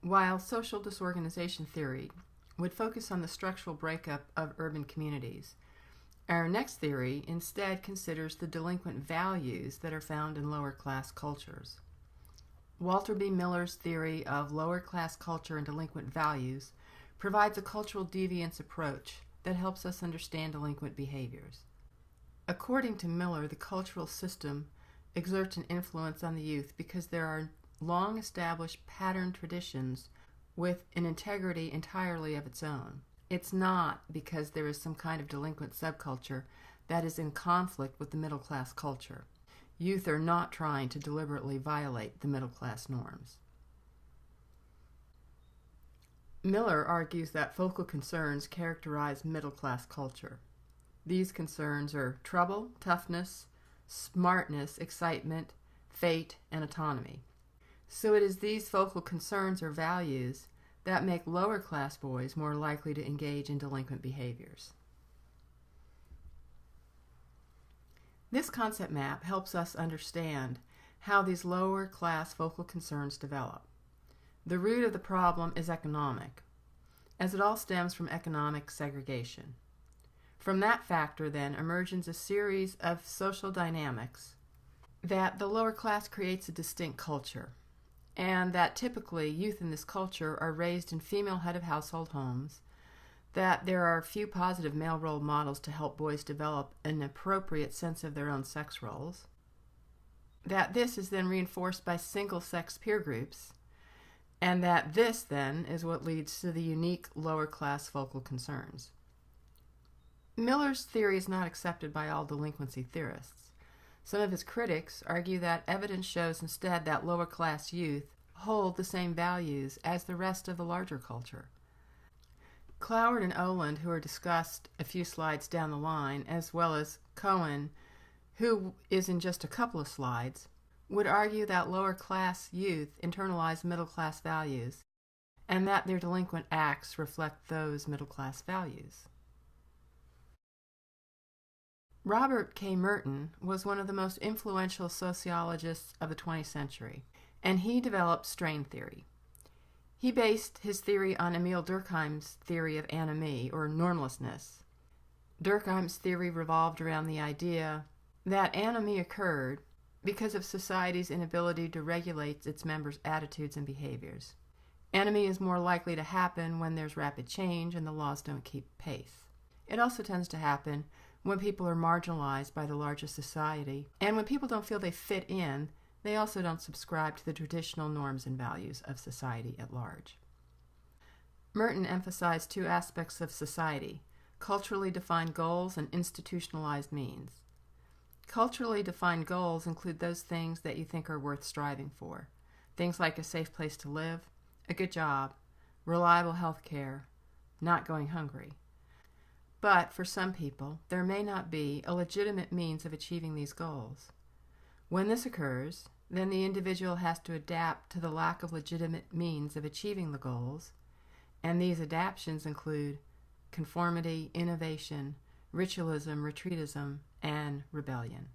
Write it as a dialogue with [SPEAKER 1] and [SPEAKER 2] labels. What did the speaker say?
[SPEAKER 1] While social disorganization theory would focus on the structural breakup of urban communities, our next theory instead considers the delinquent values that are found in lower class cultures. Walter B. Miller's theory of lower class culture and delinquent values provides a cultural deviance approach that helps us understand delinquent behaviors. According to Miller, the cultural system exerts an influence on the youth because there are long-established pattern traditions with an integrity entirely of its own. It's not because there is some kind of delinquent subculture that is in conflict with the middle-class culture. Youth are not trying to deliberately violate the middle-class norms. Miller argues that focal concerns characterize middle-class culture. These concerns are trouble, toughness, smartness, excitement, fate, and autonomy. So it is these focal concerns or values that make lower-class boys more likely to engage in delinquent behaviors. This concept map helps us understand how these lower-class focal concerns develop. The root of the problem is economic, as it all stems from economic segregation. From that factor, then, emerges a series of social dynamics that the lower class creates a distinct culture, and that typically youth in this culture are raised in female head of household homes, that there are few positive male role models to help boys develop an appropriate sense of their own sex roles, that this is then reinforced by single-sex peer groups, and that this, then, is what leads to the unique lower-class focal concerns. Miller's theory is not accepted by all delinquency theorists. Some of his critics argue that evidence shows instead that lower-class youth hold the same values as the rest of the larger culture. Cloward and Oland, who are discussed a few slides down the line, as well as Cohen, who is in just a couple of slides, would argue that lower-class youth internalize middle-class values, and that their delinquent acts reflect those middle-class values. Robert K. Merton was one of the most influential sociologists of the 20th century, and he developed strain theory. He based his theory on Emile Durkheim's theory of anomie, or normlessness. Durkheim's theory revolved around the idea that anomie occurred because of society's inability to regulate its members' attitudes and behaviors. Anomie is more likely to happen when there's rapid change and the laws don't keep pace. It also tends to happen when people are marginalized by the larger society, and when people don't feel they fit in, they also don't subscribe to the traditional norms and values of society at large. Merton emphasized two aspects of society: culturally defined goals and institutionalized means. Culturally defined goals include those things that you think are worth striving for. Things like a safe place to live, a good job, reliable health care, not going hungry. But for some people, there may not be a legitimate means of achieving these goals. When this occurs, then the individual has to adapt to the lack of legitimate means of achieving the goals, and these adaptations include conformity, innovation, ritualism, retreatism, and rebellion.